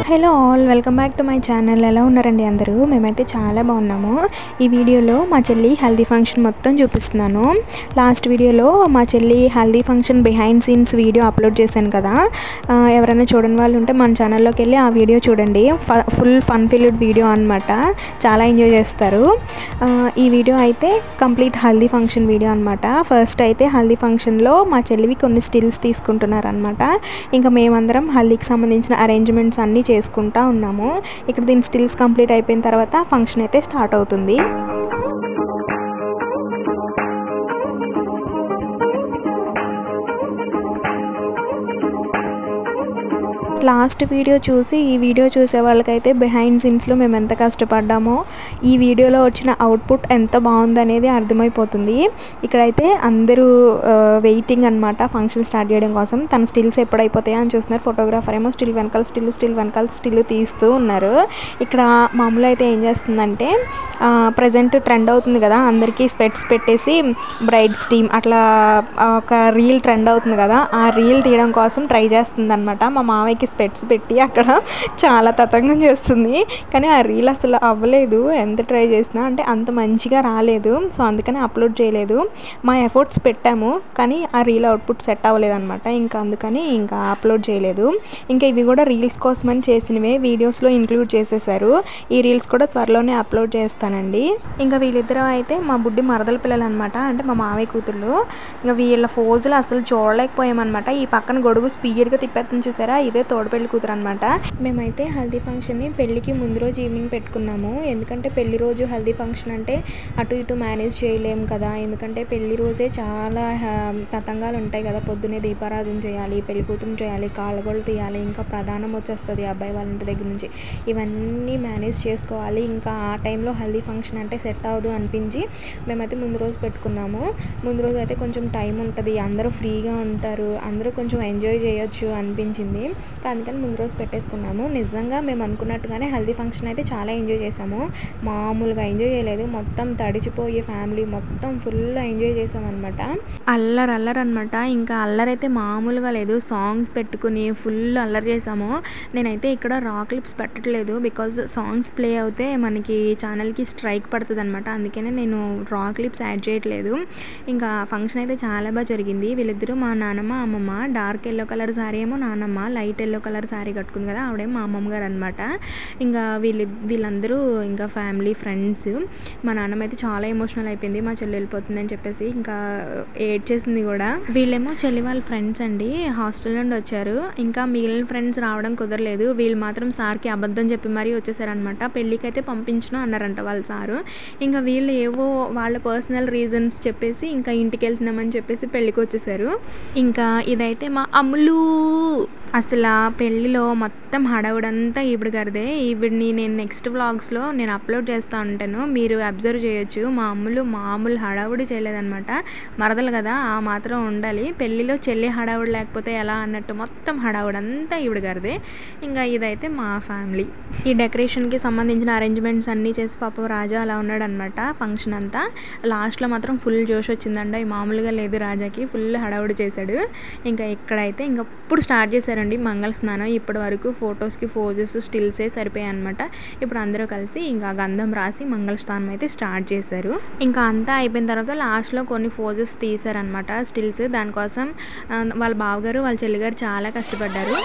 Hello all, welcome back to my channel. ఎలా ఉన్నారండి అందరూ? మేమైతే చాలా బాగున్నాము. ఈ వీడియోలో మా చెల్లి హల్దీ ఫంక్షన్ మొత్తం చూపిస్తున్నాను. లాస్ట్ వీడియోలో మా చెల్లి haldi function behind scenes video upload చేశాను కదా. ఎవరైనా చూడని వాళ్ళు ఉంటే మన ఛానల్లోకి వెళ్ళి ఆ వీడియో చూడండి. ఫుల్ ఫన్ ఫిల్డ్ వీడియో అనమాట. చాలా ఎంజాయ్ చేస్తారు. ఈ వీడియో అయితే కంప్లీట్ హల్దీ ఫంక్షన్ వీడియో అనమాట. ఫస్ట్ అయితే హల్దీ ఫంక్షన్లో మా చెల్లివి కొన్ని స్టిల్స్ తీసుకుంటున్నారు అనమాట. ఇంకా మేమందరం హల్దీకి సంబంధించిన అరేంజ్మెంట్స్ అన్నీ చేసుకుంటా ఉన్నాము. ఇక్కడ దీని స్టిల్స్ కంప్లీట్ అయిపోయిన తర్వాత ఫంక్షన్ అయితే స్టార్ట్ అవుతుంది. లాస్ట్ వీడియో చూసి ఈ వీడియో చూసే వాళ్ళకైతే బిహైండ్ సీన్స్లో మేము ఎంత కష్టపడ్డామో ఈ వీడియోలో వచ్చిన అవుట్పుట్ ఎంత బాగుందనేది అర్థమైపోతుంది. ఇక్కడైతే అందరూ వెయిటింగ్ అనమాట ఫంక్షన్ స్టార్ట్ చేయడం కోసం. తన స్టిల్స్ ఎప్పుడైపోతాయో అని చూస్తున్నారు. ఫోటోగ్రాఫర్ ఏమో స్టిల్ వెనకాల స్టిల్ తీస్తూ ఉన్నారు. ఇక్కడ మామూలు అయితే ఏం చేస్తుందంటే ప్రజెంట్ ట్రెండ్ అవుతుంది కదా, అందరికీ స్పెట్స్ పెట్టేసి బ్రైడ్స్ టీమ్ అట్లా ఒక రీల్ ట్రెండ్ అవుతుంది కదా, ఆ రీల్ తీయడం కోసం ట్రై చేస్తుంది అనమాట. మా మామయ్యకి స్పెట్స్ పెట్టి అక్కడ చాలా తతంగం చేస్తుంది. కానీ ఆ రీల్ అసలు అవ్వలేదు. ఎంత ట్రై చేసినా అంటే అంత మంచిగా రాలేదు. సో అందుకని అప్లోడ్ చేయలేదు. మా ఎఫర్ట్స్ పెట్టాము కానీ ఆ రీల్ అవుట్పుట్ సెట్ అవ్వలేదు అనమాట. అందుకని అప్లోడ్ చేయలేదు. ఇంకా ఇవి కూడా రీల్స్ కోసమని చేసినవే వీడియోస్లో ఇంక్లూడ్ చేసేసారు. ఈ రీల్స్ కూడా త్వరలోనే అప్లోడ్ చేస్తానండి. ఇంకా వీళ్ళిద్దరూ అయితే మా బుడ్డి మరదల పిల్లలు అనమాట, అంటే మా మావయ్య కూతుళ్ళు. ఇంకా వీళ్ళ ఫోజులు అసలు చూడలేకపోయామన్నమాట. ఈ పక్కన గొడుగు స్పీడ్గా తిప్పేస్తుంది చూసారా, ఇదే తోడపెళ్లి కూతురు అనమాట. మేమైతే హల్దీ ఫంక్షన్ని పెళ్ళికి ముందు రోజు ఈవినింగ్ పెట్టుకున్నాము. ఎందుకంటే పెళ్లి రోజు హల్దీ ఫంక్షన్ అంటే అటు ఇటు మేనేజ్ చేయలేము కదా. ఎందుకంటే పెళ్లి రోజే చాలా తతంగాలు ఉంటాయి కదా. పొద్దునే దీపారాధన చేయాలి, పెళ్లి కూతురు చేయాలి, కాళ్ళగోళ్ళు తీయాలి, ఇంకా ప్రధానం వచ్చేస్తుంది అబ్బాయి వాళ్ళ ఇంటి దగ్గర నుంచి. ఇవన్నీ మేనేజ్ చేసుకోవాలి. ఇంకా ఆ టైంలో హల్దీ ఫంక్షన్ అంటే సెట్ అవ్వదు అనిపించి మేమైతే ముందు రోజు పెట్టుకున్నాము. ముందు రోజు అయితే కొంచెం టైం ఉంటుంది, అందరూ ఫ్రీగా ఉంటారు, అందరూ కొంచెం ఎంజాయ్ చేయొచ్చు అనిపించింది. అందుకని ముందు రోజు పెట్టేసుకున్నాము. నిజంగా మేము అనుకున్నట్టుగానే హల్దీ ఫంక్షన్ అయితే చాలా ఎంజాయ్ చేసాము. మామూలుగా ఎంజాయ్ చేయలేదు, మొత్తం తడిచిపోయి ఫ్యామిలీ మొత్తం ఫుల్ ఎంజాయ్ చేసామన్నమాట. అల్లరన్నమాట. ఇంకా అల్లరైతే మామూలుగా లేదు. సాంగ్స్ పెట్టుకుని ఫుల్ అల్లరి చేసాము. నేనైతే ఇక్కడ రా క్లిప్స్ పెట్టట్లేదు, బికాజ్ సాంగ్స్ ప్లే అవుతే మనకి ఛానల్కి స్ట్రైక్ పడుతుంది అనమాట. అందుకనే నేను రా క్లిప్స్ యాడ్ చేయట్లేదు. ఇంకా ఫంక్షన్ అయితే చాలా బాగా జరిగింది. వీళ్ళిద్దరూ మా నాన్నమ్మ అమ్మమ్మ. డార్క్ ఎల్లో కలర్ శారీ ఏమో నాన్నమ్మ, లైట్ ఎల్లో కలర్ శారీ కట్టుకుంది కదా ఆవిడేమో మా అమ్మమ్మ గారు అనమాట. ఇంకా వీళ్ళందరూ ఇంకా ఫ్యామిలీ ఫ్రెండ్స్. మా నాన్నమ్మ అయితే చాలా ఎమోషనల్ అయిపోయింది మా చెల్లి వెళ్ళిపోతుంది అని చెప్పేసి, ఇంకా ఏడ్ చేసింది కూడా. వీళ్ళేమో చెల్లి వాళ్ళ ఫ్రెండ్స్ అండి, హాస్టల్ నుండి వచ్చారు. ఇంకా మిగిలిన ఫ్రెండ్స్ రావడం కుదరలేదు. వీళ్ళు మాత్రం సార్కి అబద్ధం చెప్పి మరీ వచ్చేసారనమాట. పెళ్ళికి అయితే పంపించను అన్నారంట వాళ్ళ సారు. ఇంకా వీళ్ళు ఏవో వాళ్ళ పర్సనల్ రీజన్స్ చెప్పేసి ఇంకా ఇంటికి వెళ్తున్నామని చెప్పేసి పెళ్ళికి వచ్చేసారు. ఇంకా ఇదైతే మా అమ్ములు. అసలు పెళ్ళిలో మొత్తం హడావుడంతా ఈవిడ గారిదే. ఈవిడిని నేను నెక్స్ట్ వ్లాగ్స్లో నేను అప్లోడ్ చేస్తూ ఉంటాను, మీరు అబ్జర్వ్ చేయొచ్చు. మా అమ్ములు మామూలు హడావుడి చేయలేదన్నమాట. మరదలు కదా, ఆ మాత్రం ఉండాలి. పెళ్ళిలో చెల్లి హడావుడి లేకపోతే ఎలా అన్నట్టు మొత్తం హడావుడంతా ఈవిడ గారిదే. ఇంకా ఇదైతే మా ఫ్యామిలీ. ఈ డెకరేషన్కి సంబంధించిన అరేంజ్మెంట్స్ అన్నీ చేసి పాపం రాజా అలా ఉన్నాడనమాట ఫంక్షన్ అంతా. లాస్ట్లో మాత్రం ఫుల్ జోష్ వచ్చిందండి, మామూలుగా లేదు. రాజాకి ఫుల్ హడావుడి చేశాడు. ఇంకా ఇక్కడైతే ఇప్పుడు స్టార్ట్ చేశారండి మంగళ స్నానం. ఇప్పటి వరకు ఫొటోస్కి ఫోజెస్ స్టిల్సే సరిపోయాయి అనమాట. ఇప్పుడు అందరూ కలిసి ఇంకా గంధం రాసి మంగళ స్నానం అయితే స్టార్ట్ చేశారు. ఇంకా అంతా అయిపోయిన తర్వాత లాస్ట్లో కొన్ని ఫోజెస్ తీశారనమాట, స్టిల్స్. దానికోసం వాళ్ళ బావగారు వాళ్ళ చెల్లిగారు చాలా కష్టపడ్డారు.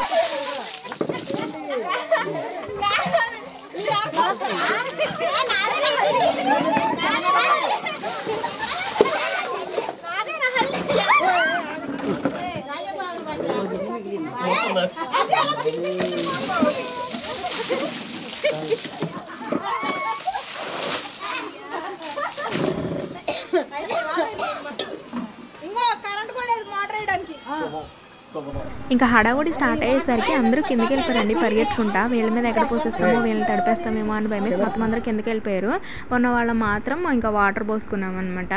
ఇంకా హడావుడి స్టార్ట్ అయ్యేసరికి అందరూ కిందకి వెళ్ళిపోయారండి పరిగెట్టుకుంటా. వీళ్ళ మీద ఎక్కడ పోసేస్తామో, వీళ్ళని తడిపేస్తామేమో అని భయమేసి మొత్తం అందరూ కిందకి వెళ్ళిపోయారు. ఉన్న వాళ్ళు మాత్రం ఇంకా వాటర్ పోసుకున్నాం అనమాట.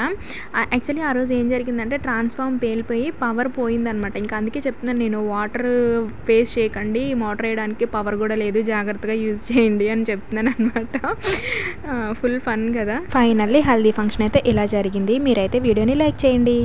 యాక్చువల్లీ ఆ రోజు ఏం జరిగిందంటే ట్రాన్స్ఫార్మ్ పేలిపోయి పవర్ పోయిందనమాట. ఇంకా అందుకే చెప్తున్నాను నేను, వాటర్ వేస్ట్ చేయకండి, మోటార్ వేయడానికి పవర్ కూడా లేదు, జాగ్రత్తగా యూజ్ చేయండి అని చెప్తున్నాను అనమాట. ఫుల్ ఫన్ కదా. ఫైనల్లీ హల్దీ ఫంక్షన్ అయితే ఇలా జరిగింది. మీరైతే వీడియోని లైక్ చేయండి.